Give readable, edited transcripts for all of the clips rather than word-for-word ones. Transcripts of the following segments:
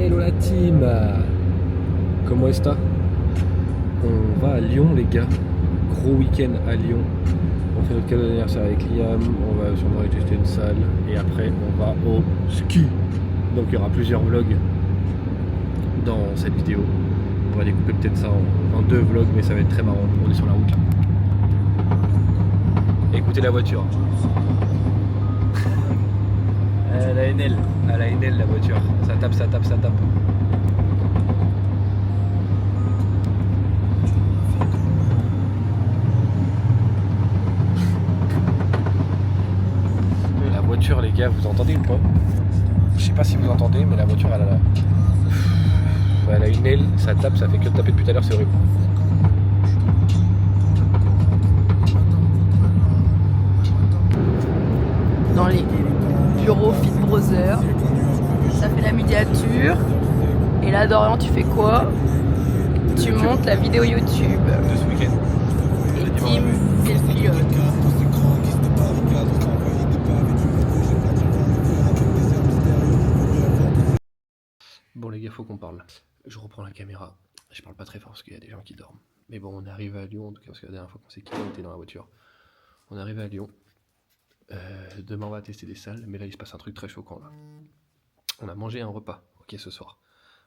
Hello la team. Comment est-ce? On va à Lyon les gars. Gros week-end à Lyon. On fait notre cadeau d'anniversaire avec Liam. On va sûrement aller tester une salle. Et après on va au ski. Donc il y aura plusieurs vlogs dans cette vidéo. On va découper peut-être ça en 2 vlogs, mais ça va être très marrant. On est sur la route là. Écoutez la voiture. Elle a une aile. Elle a une aile la voiture. Ça tape, ça tape, ça tape. La voiture les gars, vous entendez ou pas? Je sais pas si vous entendez, mais la voiture elle a une aile, ça tape, ça fait que de taper depuis tout à l'heure, c'est horrible. Dans les bureaux Fit Brother, ça fait la miniature. Et là, Dorian, tu fais quoi? Tu montes la vidéo YouTube De ce week-end. et Tim fait le pilote. Bon les gars, faut qu'on parle. Je reprends la caméra. Je parle pas très fort parce qu'il y a des gens qui dorment. Mais bon, on est arrivé à Lyon, en tout cas parce que la dernière fois qu'on s'est quitté, on était dans la voiture. On est arrivé à Lyon. Demain on va tester des salles, mais là il se passe un truc très choquant là. On a mangé un repas, ok, ce soir.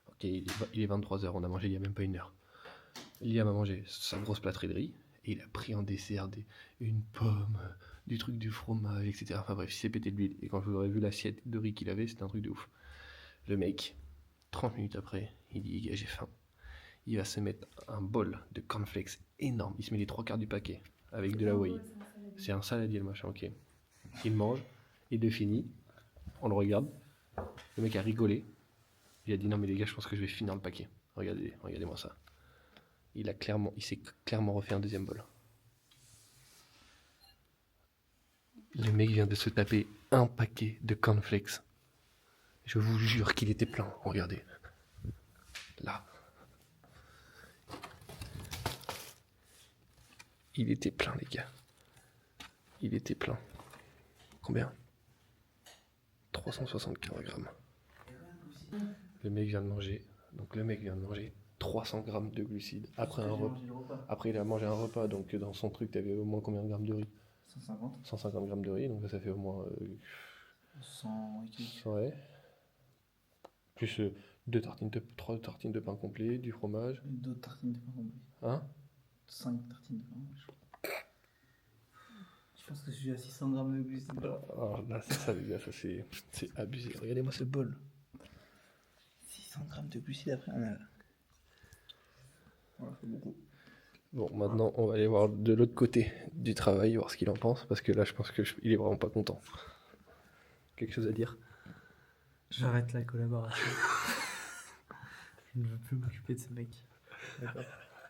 Ok, il est 23h, on a mangé il y a même pas 1 heure. Liam a mangé sa grosse plâtrée de riz, et il a pris en dessert une pomme, du truc du fromage, etc. Enfin bref, il s'est pété de l'huile. Et quand je vous aurais vu l'assiette de riz qu'il avait, c'était un truc de ouf. Le mec, 30 minutes après, il dit gars, j'ai faim. Il va se mettre un bol de cornflakes énorme. Il se met les 3/4 du paquet avec de la whey. C'est un saladier le machin, ok. Il mange, il le finit, on le regarde. Le mec a rigolé. Il a dit non mais les gars, je pense que je vais finir le paquet. Regardez-moi ça. Il s'est clairement refait un deuxième bol. Le mec vient de se taper un paquet de cornflakes. Je vous jure qu'il était plein. Regardez. Là. Il était plein les gars. Il était plein. Combien? 375 grammes. Le mec vient de manger. Donc le mec vient de manger 300 grammes de glucides après un repas. Après il a mangé un repas, donc dans son truc t'avais au moins combien de grammes de riz? 150 grammes de riz, donc ça fait au moins 100 et quelques. ouais. Plus 3 tartines de pain complet, du fromage. D'autres tartines de pain complet. Hein? 5 tartines de pain, je pense que je suis à 600 grammes de glucides. Alors là c'est ça les gars, ça c'est abusé. Regardez-moi ce bol. 600 grammes de glucides après un heure. Voilà, c'est beaucoup. Bon, maintenant on va aller voir de l'autre côté du travail, voir ce qu'il en pense, parce que là je pense qu'il est vraiment pas content. Quelque chose à dire? J'arrête la collaboration. Je ne veux plus m'occuper de ce mec. D'accord.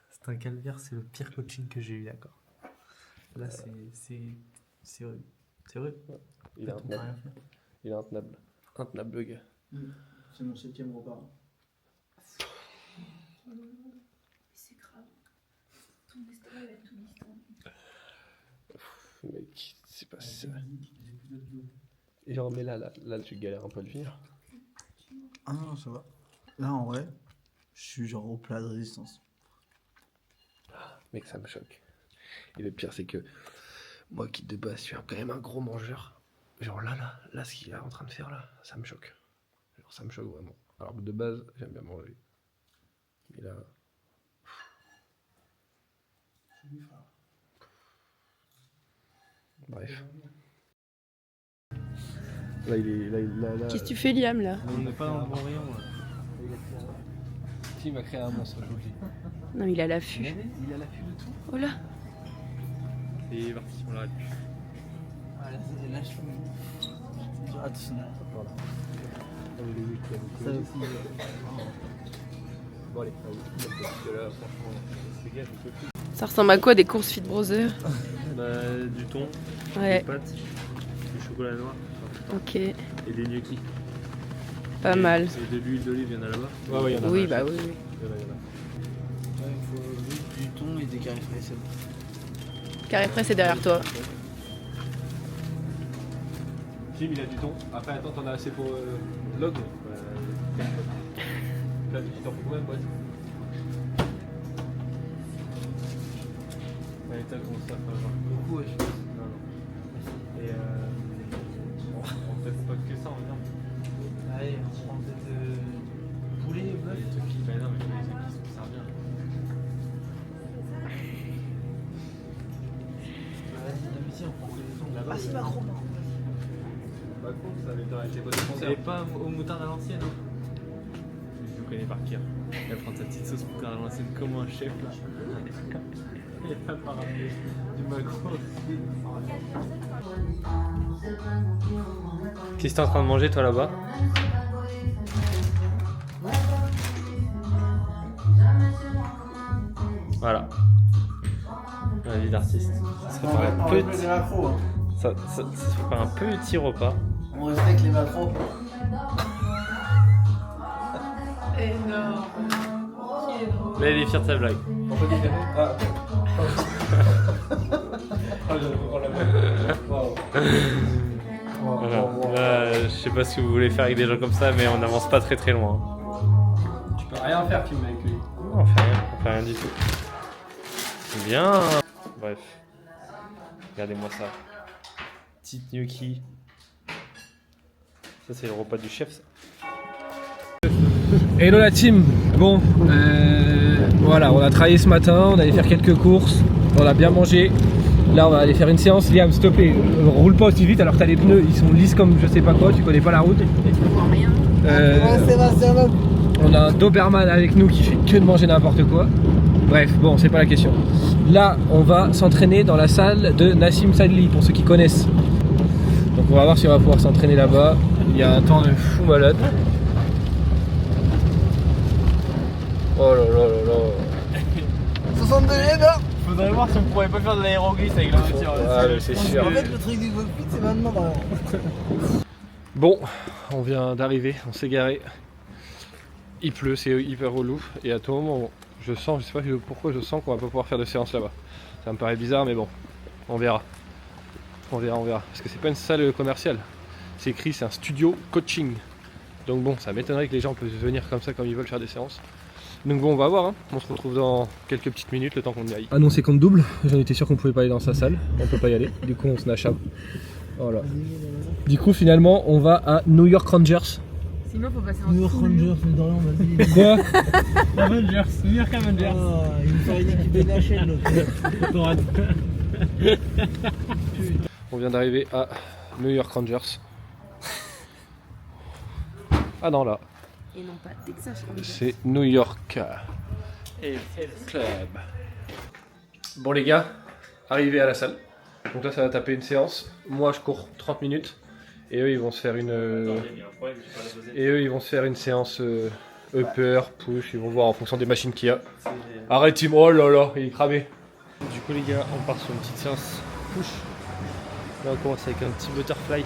C'est un calvaire, c'est le pire coaching que j'ai eu, d'accord. Là, c'est rude. C'est rude. Il est intenable. Il est intenable. Intenable le gars. C'est mon 7e repas. C'est grave. Ton estomac va tout distendre. Mec, c'est pas ça. Et genre, mais là, tu galères un peu à le finir. Ah non, ça va. Là, en vrai, je suis genre au plat de résistance. Mec, ça me choque. Et le pire, c'est que moi qui de base suis quand même un gros mangeur, genre là, ce qu'il est en train de faire là, ça me choque. Genre, ça me choque vraiment. Alors que de base, j'aime bien manger. Mais là. Bref. Là, là. Qu'est-ce que tu fais, Liam, là? On n'est pas dans le bon rayon. Tim a créé un monstre, je vous le dis. Non, mais il a l'affût. Il a l'affût de tout. Oh là. Et il est parti, on l'arrête plus. Voilà, c'est là, je suis. Attention. Voilà. Ça aussi. Bon, allez, parce que là, franchement, les gars, je peux plus. Ça ressemble à quoi des courses Fit Brother? Bah, du thon, Ouais, des pâtes, du chocolat noir ok. et des gnocchis. Pas mal. Et de l'huile d'olive, il y en a là-bas. Ouais, il y en a. Oui, bah oui. Il y en a. Ouais, il faut du thon et des carrés frais, c'est bon. Carré frais, c'est derrière toi. Tim, il a du thon. Après, attends, t'en as assez pour log? Tu t'en fous, boîte. Allez, t'as comment ça, genre. Beaucoup, je pense. Non, non. Et bon, on fait pas que ça en viande. Allez, on prend peut-être poulet, bœuf. Les trucs qui. Bah non, mais les trucs qui se servent bien. Vas-y, non, mais si, on prend que les sons là-bas. Ah si, Macron. Pas con, ça avait été pas de Vous concert. savez pas au moutarde à l'ancienne, hein? Je le connais par cœur. Elle va prendre sa petite sauce pour faire à l'ancienne comme un chef là. Il va pas ramener du macro aussi. Qu'est-ce que t'es en train de manger toi là-bas? Voilà. La vie d'artiste. Ça fait un petit... Ça fait un petit repas. On respecte les macros. Énorme. Là, il est fier de sa blague. On peut décaler. Ah. Voilà. Je sais pas ce que vous voulez faire avec des gens comme ça, mais on n'avance pas très loin. Tu peux rien faire, Kim, avec lui. Non, on fait rien du tout. Bien. Bref. Regardez-moi ça. Petite gnocchi. Ça, c'est le repas du chef, ça. Hello la team. Bon, voilà, on a travaillé ce matin, on allait faire quelques courses, on a bien mangé. Là, on va aller faire une séance. Liam, s'il te plaît, roule pas aussi vite alors que t'as les pneus, ils sont lisses comme je sais pas quoi, tu connais pas la route. Rien. On a un Doberman avec nous qui fait que de manger n'importe quoi. Bref, bon, c'est pas la question. Là, on va s'entraîner dans la salle de Nassim Sadli, pour ceux qui connaissent. Donc on va voir si on va pouvoir s'entraîner là-bas. Il y a un temps de fou malade. Oh là là là là. 62 là. Faudrait voir si on pourrait pas faire de l'aéroglisse avec la voiture. Ouais, mais c'est sûr. En fait, le truc du cockpit, c'est maintenant. Bon, on vient d'arriver, on s'est garé. Il pleut, c'est hyper relou. Et à tout moment, je sais pas pourquoi je sens qu'on va pas pouvoir faire de séance là-bas. Ça me paraît bizarre, mais bon, on verra. On verra. Parce que c'est pas une salle commerciale. C'est écrit, c'est un studio coaching. Donc bon, ça m'étonnerait que les gens puissent venir comme ça, comme ils veulent faire des séances. Donc bon, on va voir, hein. On se retrouve dans quelques petites minutes, le temps qu'on y aille. Annoncé compte double, j'en étais sûr qu'on pouvait pas aller dans sa salle, on peut pas y aller, du coup on se nachave. Voilà. Du coup finalement on va à New York Rangers. Sinon, faut passer en New York dessous. Rangers, mais Dorian, vas-y. Quoi? Avengers, New York Avengers. Il nous fait une équipe de la chaîne, l'autre. On vient d'arriver à New York Rangers. Ah non, là, Et non pas Texas Rangers. c'est New York Club. Bon les gars, arrivé à la salle. Donc là ça va taper une séance. Moi je cours 30 minutes. Et eux ils vont se faire une séance upper, push, ils vont voir en fonction des machines qu'il y a. Arrête Tim, oh là là, il est cramé. Du coup les gars, on part sur une petite séance push. Là on commence avec un petit butterfly.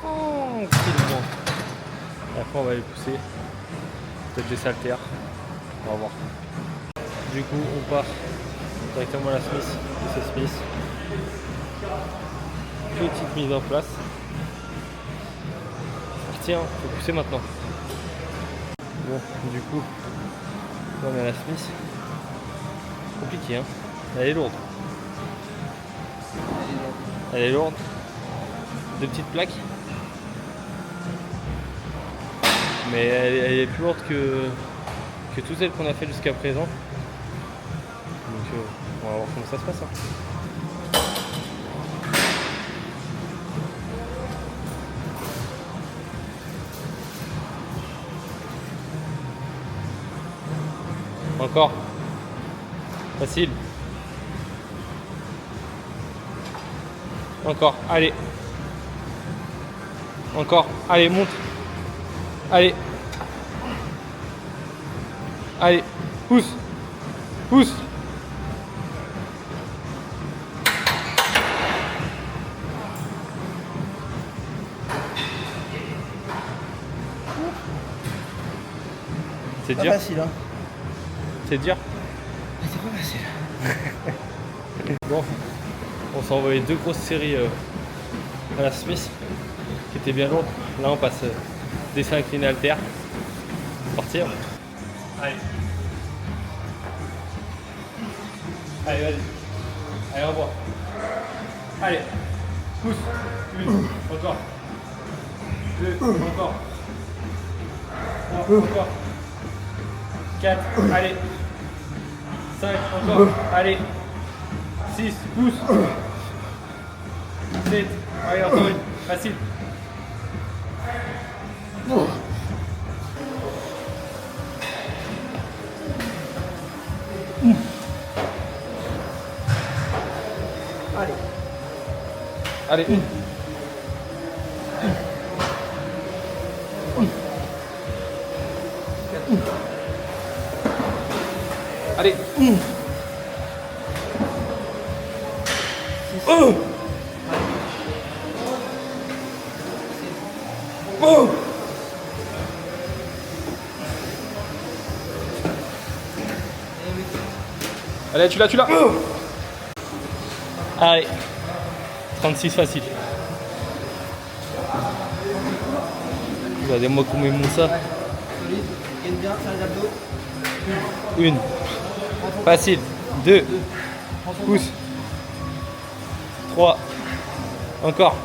Tranquillement. Et après on va les pousser. Peut-être des haltères. On va voir. Du coup on part directement à la Smith. C'est Smith. Petite mise en place. Tiens, faut pousser maintenant. Bon, du coup, là on est à la Smith. Compliqué, hein. Elle est lourde. Elle est lourde. Deux petites plaques. Mais elle est plus lourde que toutes celles qu'on a fait jusqu'à présent. Donc on va voir comment ça se passe. Hein. Encore. Facile. Encore. Allez. Encore. Allez, monte. Allez. Allez. Pousse. Pousse. C'est dur. Facile, hein. C'est dur. C'est pas facile. Bon, on s'est envoyé deux grosses séries à la Smith qui étaient bien longues. Là on passe Dessin incliné haltère. Partir. Allez. Allez, vas-y. Allez, revois. Allez. Pousse. 1. Encore. 2. Encore. 3. Encore. 4. Allez. 5. Encore. Allez. 6. Pousse. 7. Allez, encore une. Facile. Allez, une. Allez. Oh. Oh. Allez, tu l'as. Allez. 36 facile. Regardez-moi comment ils montent ça. 1. Facile. 2. Pousse. 3. Encore.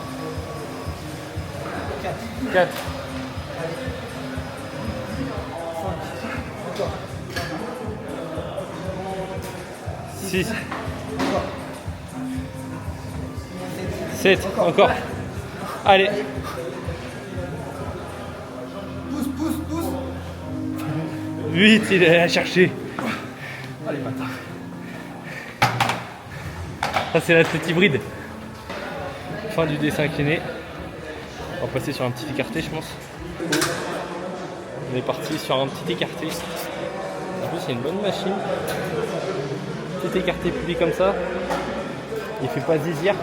4. 6. 7. Encore. Allez. Pousse. 8. Il est allé la chercher. Allez, bâtard. Ça, c'est l'athlète hybride. Fin du dessin incliné. On va passer sur un petit écarté, je pense. On est parti sur un petit écarté. En plus, c'est une bonne machine. Petit écarté pli comme ça. Il fait pas zizir.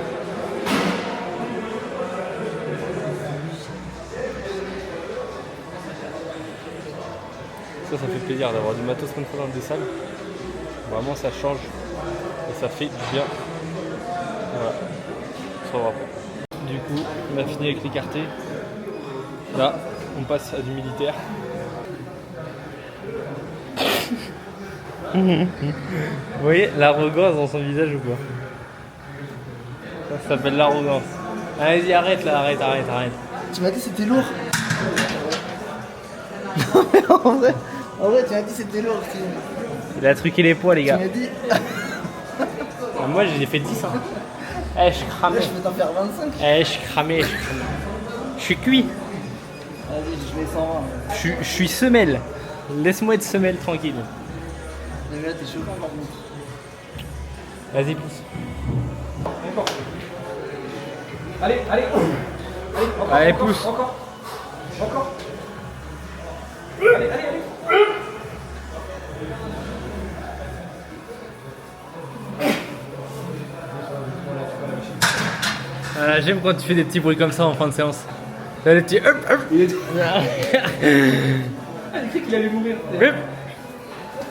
Ça fait plaisir d'avoir du matos comme ça dans des salles. Vraiment, ça change et ça fait du bien. Voilà. Ça va. Du coup, on a fini avec l'écarté. Là, on passe à du militaire. Vous voyez l'arrogance dans son visage ou quoi? Ça s'appelle l'arrogance. Allez-y, arrête là, arrête. Tu m'as dit c'était lourd. Non mais en vrai, tu m'as dit c'était lourd. Il a truqué les poids, les Tu gars. m'as dit, Moi, j'ai fait 10. Hein. Eh, je suis cramé. je vais t'en faire 25. Eh, je suis cramé. Je suis cuit. Vas-y, je mets 120. Je suis semelle. Laisse-moi être semelle tranquille. Mais là, t'es choquant par contre. Vas-y, pousse. Allez. Encore. Allez, pousse. Encore. Allez. J'aime quand tu fais des petits bruits comme ça en fin de séance. Là, des petits hop. Il dit qu'il allait mourir.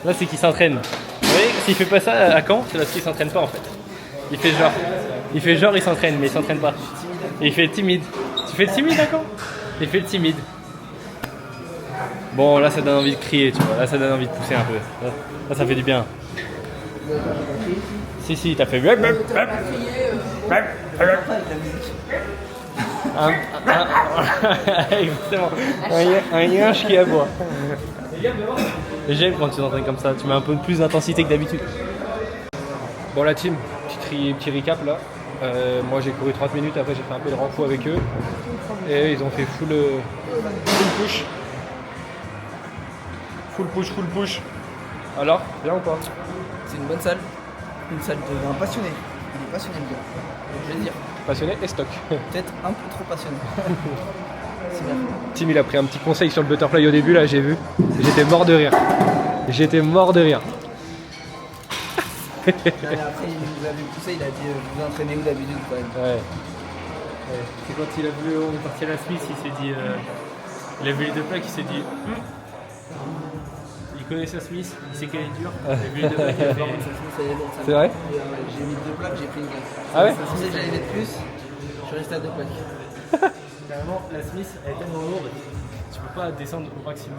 Là, c'est qu'il s'entraîne. Vous voyez, s'il fait pas ça à Caen, c'est parce qu'il s'entraîne pas en fait. Il fait genre, il s'entraîne, mais il s'entraîne pas. Et il fait timide. Tu fais le timide à Caen? Il fait le timide. Bon, là, ça donne envie de crier, tu vois. Là, ça donne envie de pousser un peu. Là, ça fait du bien. Si, t'as fait. Exactement. Un yinche qui aboie. Et j'aime quand tu t'entraînes comme ça, tu mets un peu plus d'intensité que d'habitude. Bon, la team, petit recap là. Moi j'ai couru 30 minutes, après j'ai fait un peu de renfou avec eux. Et ils ont fait full push. Full push. Alors, bien ou pas? C'est une bonne salle. Une salle d'un passionné. Il est passionné le gars. Donc je vais dire, Passionné et stock. peut-être un peu trop passionné. C'est bien. Tim il a pris un petit conseil sur le butterfly au début là, j'ai vu. J'étais mort de rire. Après, il nous avait poussé, il a dit vous entraînez où d'habitude quand même. Ouais. C'est quand il a vu, on est parti à la Smith, il s'est dit. Il a vu les deux plaques, il s'est dit. Il connaît sa Smith, il sait qu'elle est dure. Il a vu les deux plaques, il a fait. C'est vrai? J'ai mis 2 plaques, j'ai pris une glace. Ah ouais? Si j'allais mettre plus, je suis resté à 2 plaques. Carrément, la Smith elle est tellement lourde, tu peux pas descendre au maximum.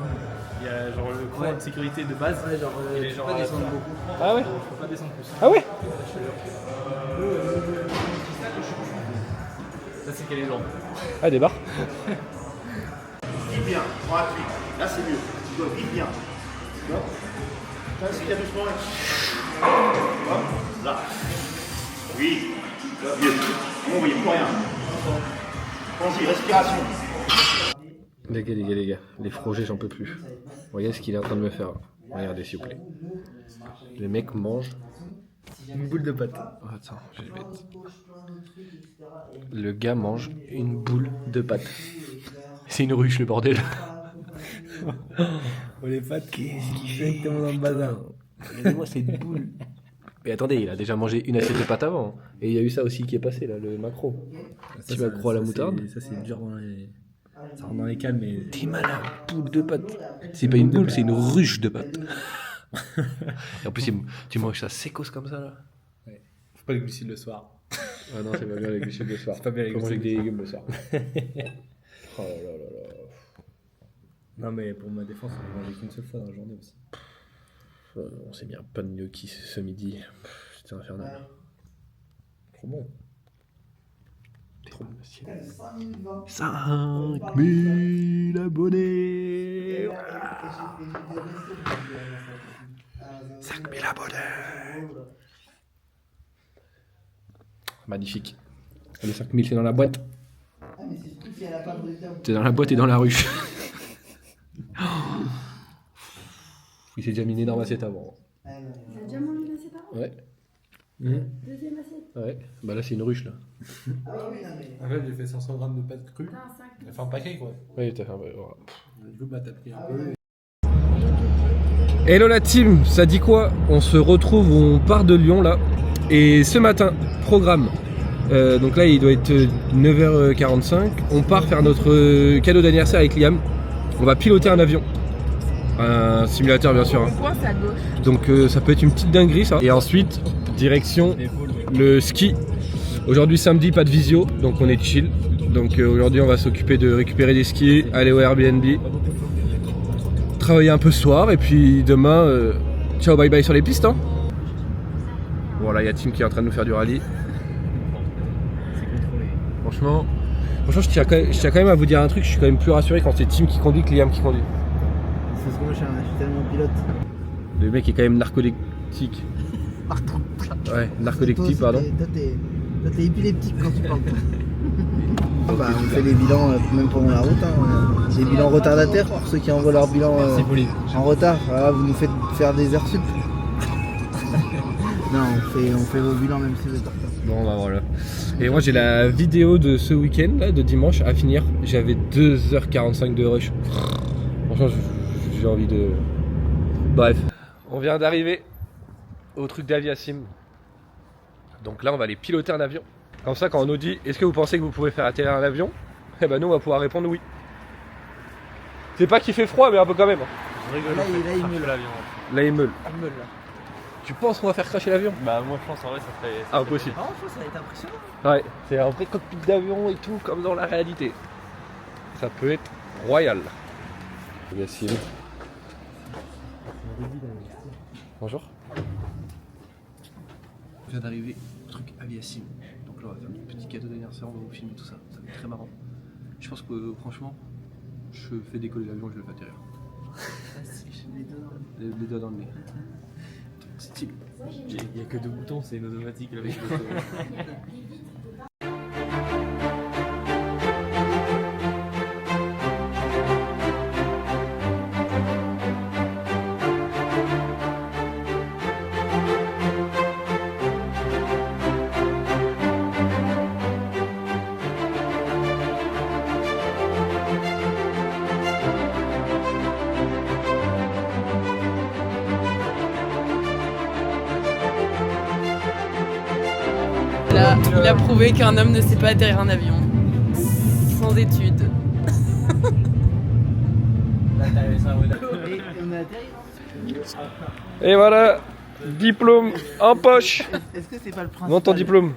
Il y a genre le courant de sécurité de base. Ouais, genre, il est tu genre peux pas à la descendre fin. beaucoup. Ah ouais? Tu peux pas descendre plus. Ah ouais? Ça c'est qu'elle est lourde. Ah, des barres. Vis bien, prends appui. Là c'est mieux. Tu dois vivre bien. Tu vois? Respire doucement. Hop, là. Oui. Là, mieux. Bon, vous voyez plus rien. Pensez, respiration. Les gars, les frogés, j'en peux plus. Regardez ce qu'il est en train de me faire. Regardez, s'il vous plaît. Le mec mange Une boule de pâte. Oh, attends, j'ai le bête. Le gars mange une boule de pâte. C'est une ruche, le bordel. Oh, les pâtes qui directement dans le bazar. Regardez-moi cette boule. Mais attendez, il a déjà mangé une assiette de pâte avant. Et il y a eu ça aussi qui est passé, là, le macro. Petit macro à la moutarde. Ça, c'est dur dans les. Ça rentre dans les cales, mais. T'es malade, boule de pâte. C'est pas une boule, c'est une ruche de pâte. Et en plus, tu manges ça sécos comme ça, là. Faut pas les glucides le soir. Ah non, c'est pas bien les glucides le soir. C'est pas bien les Faut manger glucides. des légumes le soir. Oh là là là là. Non, mais pour ma défense, on mangeait qu'une seule fois dans la journée aussi. On s'est mis un pain de gnocchi ce midi. C'était infernal. Trop bon. Trop bon. 5000 abonnés. 5000 abonnés. Magnifique. Les 5000, c'est dans la boîte. T'es dans la boîte et dans la ruche. Il s'est déjà mis une énorme assiette avant. T'as déjà mangé une assiette avant? Ouais. Deuxième assiette? Ouais. Bah là, c'est une ruche, là. En fait, j'ai fait 500 grammes de pâte crue. T'as un sac. J'ai fait un paquet quoi. Oui, t'as fait un peu. Du coup, bah t'as pris un peu. Hello la team, ça dit quoi? On se retrouve, on part de Lyon là. Et ce matin, programme. Donc là, il doit être 9h45. On part faire notre cadeau d'anniversaire avec Liam. On va piloter un avion. Un simulateur, bien sûr. Hein. Point, c'est à gauche. Donc ça peut être une petite dinguerie ça. Et ensuite, direction le ski. Aujourd'hui samedi, pas de visio, donc on est chill. Donc aujourd'hui on va s'occuper de récupérer des skis, aller au Airbnb, travailler un peu ce soir et puis demain, ciao bye bye sur les pistes. Hein. Voilà, il y a Tim qui est en train de nous faire du rallye. Franchement, je tiens quand même à vous dire un truc, je suis quand même plus rassuré quand c'est Tim qui conduit que Liam qui conduit. C'est ce que moi je suis tellement pilote. Le mec est quand même narcoleptique. Ouais, narcoleptique, pardon. Toi t'es épileptique quand tu parles. Bah, on fait les bilans même pendant la route. Hein. Des bilans retardataires pour ceux qui envoient leur bilan en retard. Voilà, vous nous faites faire des heures sup. Non, on fait vos bilans même si vous êtes en retard. Bon bah voilà. Et moi j'ai la vidéo de ce week-end là, de dimanche à finir. J'avais 2h45 de rush. Franchement j'ai envie de... Bref. On vient d'arriver au truc d'Aviasim. Donc là on va aller piloter un avion. Comme ça quand on nous dit est-ce que vous pensez que vous pouvez faire atterrir un avion? Eh ben nous on va pouvoir répondre oui. C'est pas qu'il fait froid mais un peu quand même. Là il meule. Là il meule. Tu penses qu'on va faire cracher l'avion? Bah moi je pense en vrai ça ferait... Ah impossible. Non, je pense que ça va être impressionnant. Ouais, c'est un vrai cockpit d'avion et tout, comme dans la réalité. Ça peut être royal. Yassine. Bonjour. On vient d'arriver au truc Aviasim. Donc là on va faire un petit cadeau d'anniversaire, on va vous filmer tout ça. Ça va être très marrant. Je pense que franchement, je fais décoller l'avion et je le fais atterrir. Les doigts dans le nez. C'est stylé. Il y a que deux boutons, c'est une automatique avec Il a prouvé qu'un homme ne sait pas atterrir un avion. Sans études. Et voilà, diplôme en poche. Est-ce que c'est pas le principe? Monte ton diplôme.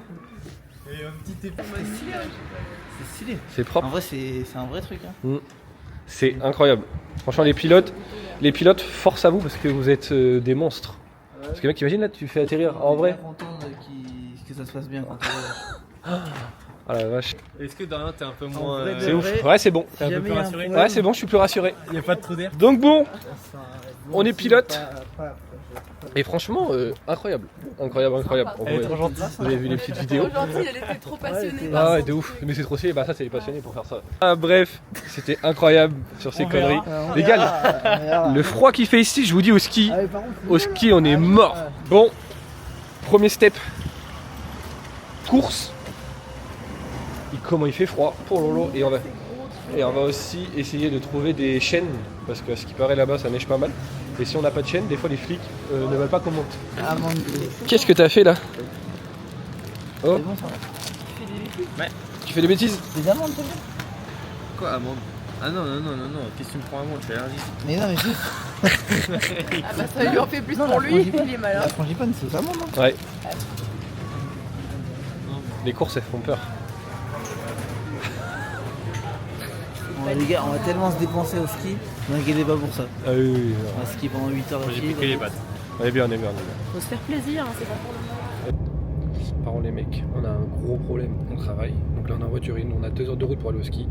C'est stylé. C'est propre. En vrai, c'est un vrai truc. Hein. C'est incroyable. Franchement, les pilotes, force à vous parce que vous êtes des monstres. Parce que mec, imagine là, tu fais atterrir en vrai. Je suis content que ça se passe bien quand Ah la vache. Est-ce que Dorian t'es un peu moins. C'est ouf. Ouais, c'est bon. T'es un peu plus rassuré? Ouais, c'est bon, je suis plus rassuré. Il n'y a pas de trou d'air? Donc bon, on est pilote. Et franchement, incroyable. Incroyable. Elle est trop gentille. Vous avez vu les petites vidéos? Trop gentille, elle était trop passionnée. Ah ouais, de ouf. Mais c'est trop stylé. Bah ça, c'est les passionnés pour faire ça. Ah bref, c'était incroyable sur ces conneries. Les gars, le froid qu'il fait ici, je vous dis au ski, on est mort. Bon, premier step. Course. Et comment il fait froid pour Lolo. Et on va aussi essayer de trouver des chaînes. Parce que à ce qui paraît là-bas, ça neige pas mal. Et si on n'a pas de chaîne, des fois les flics ne veulent pas qu'on monte. Qu'est-ce que t'as fait là? Oh. C'est bon ça. Tu fais des bêtises? Des amandes, toi? Quoi, amande? Ah non, qu'est-ce que tu me prends amande? Je suis allergique. Mais non, mais c'est. Ah bah ça lui en fait plus Non, pour la lui, frangipane. il est malin. La frangipane, c'est aux amandes. Hein. Ouais. Les courses, elles font peur. Bon, les gars, on va tellement se dépenser au ski, ne vous inquiétez pas pour ça. Ah oui. On va skier pendant 8 heures. J'ai piqué les pattes. On est bien. Faut se faire plaisir, hein, c'est pas pour le Par contre les mecs, on a un gros problème, on travaille. Donc là on est en voiture, on a 2 heures de route pour aller au ski.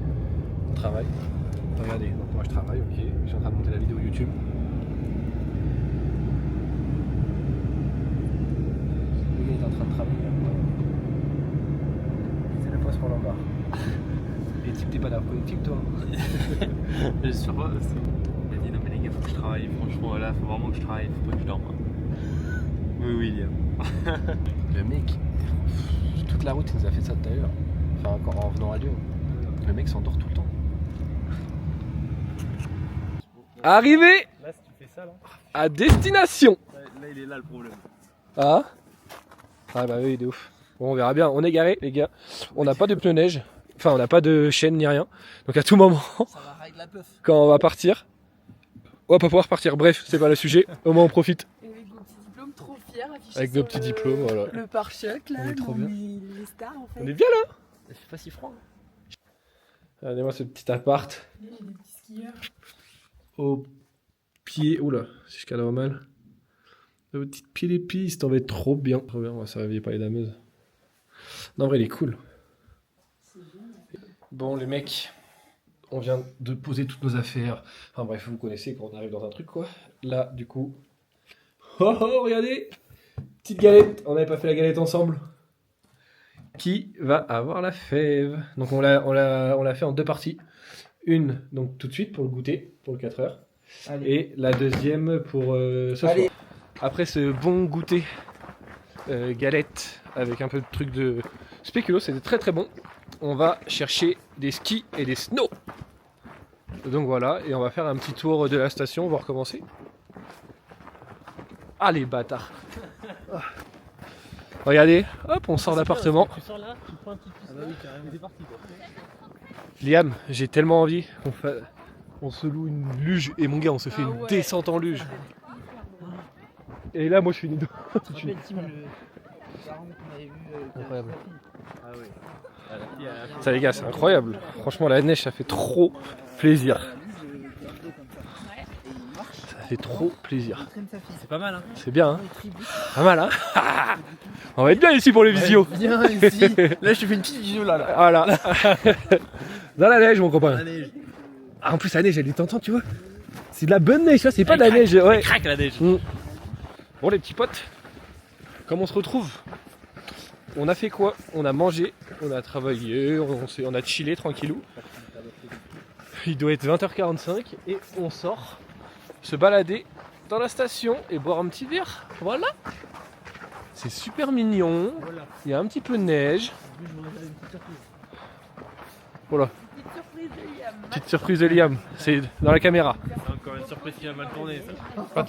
On travaille. Regardez, donc moi je travaille, ok. Je suis en train de monter la vidéo YouTube. Le gars est en train de travailler. C'est le poste pour l'embarque. Et type t'es pas là, type toi. Je suis pas. Il a dit non mais les gars, faut que je travaille. Franchement là, faut vraiment que je travaille, faut pas que je dorme. Oui, William. Le mec, toute la route il nous a fait ça tout à l'heure. Enfin encore en venant à Lyon. Le mec s'endort tout le temps. Arrivé Là, si tu fais ça là. à destination. Là, il est là le problème. Ah bah oui, de ouf. Bon, on verra bien. On est garé, les gars. On n'a pas de pneus neige. Enfin, on n'a pas de chaîne ni rien. Donc à tout moment, Ça va ride la puff. quand on va partir, on va pas pouvoir partir. Bref, c'est pas le sujet. Au moins on profite. Et avec nos petits diplômes trop fiers affichés Avec sur nos petits diplômes, voilà. le pare-choc là, On est trop non, bien. mais les stars en fait. On est bien là. Il fait pas si froid. Regardez-moi ce petit appart J'ai des petits skieurs. au pied. Oula, si je cadre mal. Au petit pied des pistes, on va être trop bien. Trop bien, on va se réveiller par les dameuses. Non, en vrai, il est cool. Bon, les mecs, on vient de poser toutes nos affaires. Enfin bref, vous connaissez quand on arrive dans un truc, quoi. Là, du coup... Oh, regardez! Petite galette. On n'avait pas fait la galette ensemble. Qui va avoir la fève? Donc on l'a fait en 2 parties. Une, donc tout de suite pour le goûter, pour le 4 heures. Allez. Et la deuxième pour ce soir. Après ce bon goûter galette avec un peu de truc de spéculoos, c'était très très bon. On va chercher des skis et des snows. Donc voilà, et on va faire un petit tour de la station, on va recommencer. Ah les bâtards. Regardez, hop, on sort d'appartement. Tu sors là, tu prends un petit peu. Ah bah oui, carrément. C'est parti quoi. Liam, j'ai tellement envie qu'on se loue une luge et mon gars, on se fait Ah une ouais. descente en luge. Et là, moi je suis une... Tu te rappelles, Tim, le parent qu'on avait vu Incroyable. Ah oui. Ça les gars, c'est incroyable. Franchement, la neige, ça fait trop plaisir. Ça fait trop plaisir. C'est pas mal hein. C'est bien, hein. Pas mal, hein. On va être bien ici pour les visios. Viens ici. Là, je te fais une petite vidéo là. Voilà. Dans la neige, mon copain. Allez. Ah, en plus, la neige, elle est tentante, tu vois. C'est de la bonne neige, ça, c'est pas de la neige. Ouais. Craque la neige. Bon, les petits potes, comme on se retrouve, on a fait quoi? On a mangé, on a travaillé, on a chillé tranquillou. Il doit être 20h45 et on sort se balader dans la station et boire un petit verre. Voilà. C'est super mignon. Il y a un petit peu de neige. Voilà. Petite surprise de Liam. Petite surprise de Liam. C'est dans la caméra. C'est encore une surprise qui a mal tourné ça.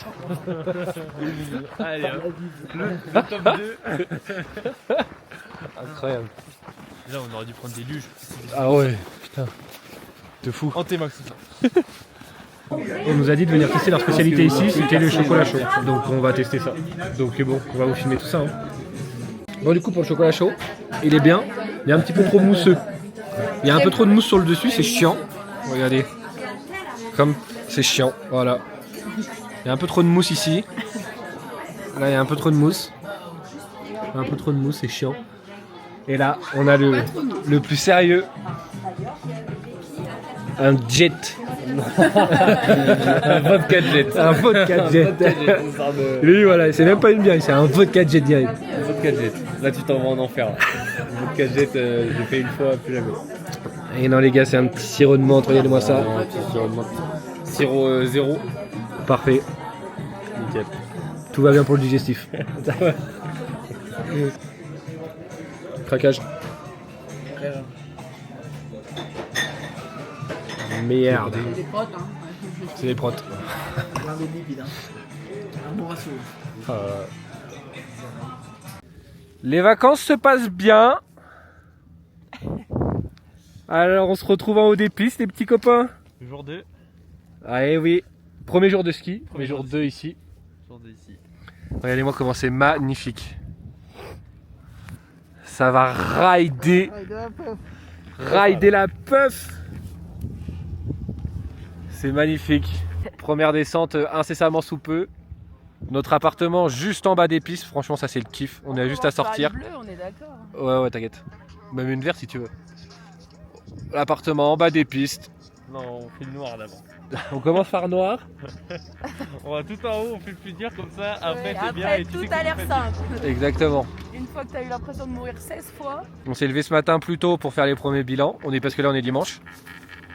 Allez hop. Le top 2. Incroyable. Là on aurait dû prendre des luges. Ah ouais, putain. De fou. Antémax tout ça. On nous a dit de venir tester leur spécialité ici, c'était le chocolat chaud. Donc on va tester ça. Donc bon, on va vous filmer tout ça. Hein. Bon du coup pour le chocolat chaud, il est bien, il est un petit peu trop mousseux. Il y a un peu trop de mousse sur le dessus, c'est chiant. Regardez. Comme c'est chiant, voilà. Il y a un peu trop de mousse ici. Là, il y a un peu trop de mousse. Un peu trop de mousse, c'est chiant. Et là, on a le plus sérieux. Un jet. Un vodka jet. Un vodka jet. Lui, voilà, c'est même pas une bière, c'est un vodka jet direct. Un vodka jet. Là, tu t'en vas en enfer. Là. Un vodka jet, j'ai fait une fois, plus jamais. Et non, les gars, c'est un petit sirop de menthe, regardez-moi ça. Un petit sirop de menthe. Sirop 0. Parfait. Nickel. Tout va bien pour le digestif. Craquage. Merde. C'est des protes. Plein d'eau liquide, un bon ratio. Les vacances se passent bien. Alors on se retrouve en haut des pistes, les petits copains. Jour 2. Ah eh oui. Premier jour de ski. Premier jour jour de 2 ici. Jour 2 ici. Regardez-moi comment c'est magnifique. Ça va rider. Rider la puff. C'est magnifique. Première descente incessamment sous peu. Notre appartement juste en bas des pistes. Franchement, ça c'est le kiff. On a juste à sortir. Bleu, on est d'accord. Ouais, t'inquiète. Même une verte si tu veux. L'appartement en bas des pistes. Non, on fait le noir d'abord. On commence par noir. On va tout en haut, on fait le plus dur comme ça. Après, c'est bien. Après, Et tu tout sais a qu'on l'air fait- simple. Exactement. Une fois que t'as eu l'impression de mourir 16 fois. On s'est levé ce matin plus tôt pour faire les premiers bilans. Parce que là on est dimanche.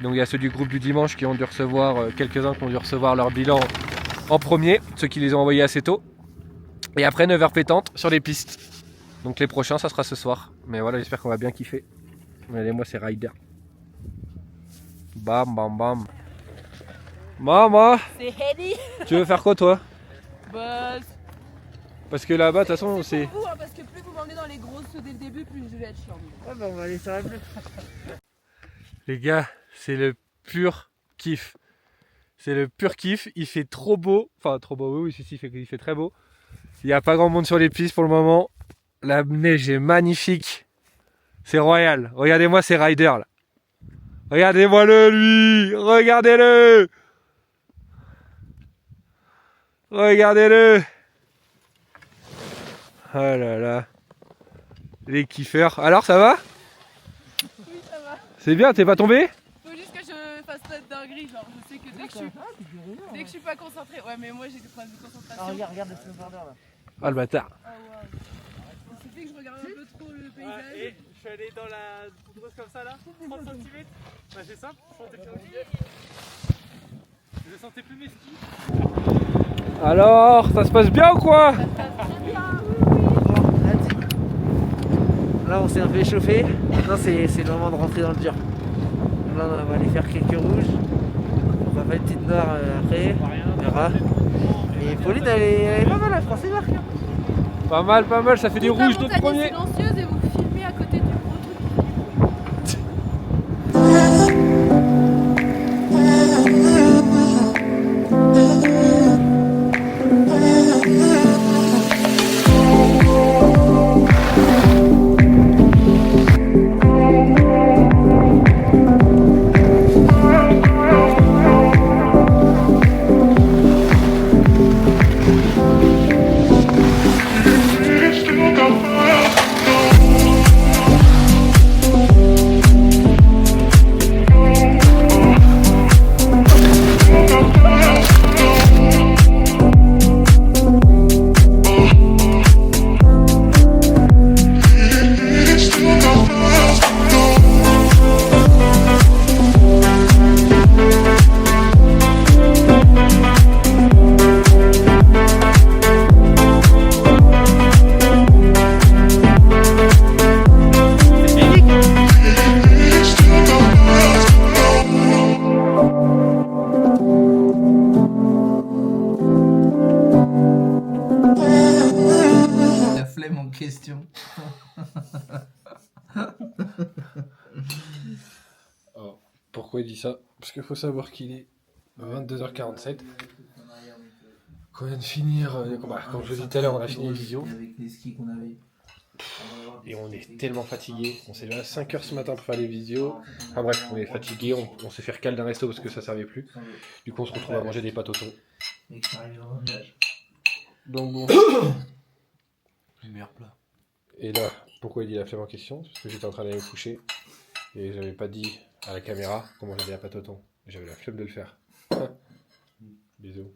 Donc il y a ceux du groupe du dimanche qui ont dû recevoir, quelques-uns qui ont dû recevoir leur bilan en premier, ceux qui les ont envoyés assez tôt. Et après 9h pétantes sur les pistes. Donc les prochains ça sera ce soir. Mais voilà, j'espère qu'on va bien kiffer. Regardez-moi c'est rider. Bam bam bam. Maman, C'est heady. tu veux faire quoi toi? Bah, Parce que là-bas de toute façon c'est... vous, parce que plus vous m'emmenez dans les grosses dès le début, plus je vais être chiant. Ouais, bah on va aller sur la bleue. Les gars, c'est le pur kiff. C'est le pur kiff. Il fait trop beau. Enfin, trop beau, oui, si, il fait très beau. Il n'y a pas grand monde sur les pistes pour le moment. La neige est magnifique. C'est royal. Regardez-moi ces riders là. Regardez-moi-le, lui. Regardez-le. Regardez-le. Oh là là. Les kiffeurs. Alors, ça va? Oui, ça va. C'est bien, t'es pas tombé? Faut juste que je fasse pas de dinguerie, genre je sais que dès que je suis pas concentrée. Ouais, mais moi j'ai des problèmes de concentration. Regarde le snowboarder là. Ah le bâtard. Oh, wow. Il suffit que je regarde un peu trop le paysage. Et je suis allé dans la poudreuse comme ça là, 30 cm. Bah, c'est simple, je sentais plus mes skis. Alors, ça se passe bien ou quoi? Là on s'est un peu échauffé, maintenant c'est le moment de rentrer dans le dur. Là on va aller faire quelques rouges, on va faire une petite noire après, on verra. Et Pauline elle est pas mal, elle prend ses marques. Pas mal, ça fait des Toute la rouges de montagne est premier. silencieuse et vous filmez à côté du gros truc. La flemme en question. Alors, pourquoi il dit ça? Parce qu'il faut savoir qu'il est 22h47. Qu'on vient de finir les combats. Comme je vous disais tout à l'heure, on a fini les vidéos. Avec les skis qu'on avait. et on est tellement fatigué. On s'est levé à 5h ce matin pour faire les visios. Enfin bref, on est fatigué, on s'est fait recaler d'un resto parce que ça servait plus. Du coup, on se retrouve à manger des pâtes au thon. Donc bon. Le meilleur plat. Et là, pourquoi il dit la flemme en question? Parce que j'étais en train d'aller me coucher et j'avais pas dit à la caméra comment j'avais la pâte au thon. J'avais la flemme de le faire. Bisous.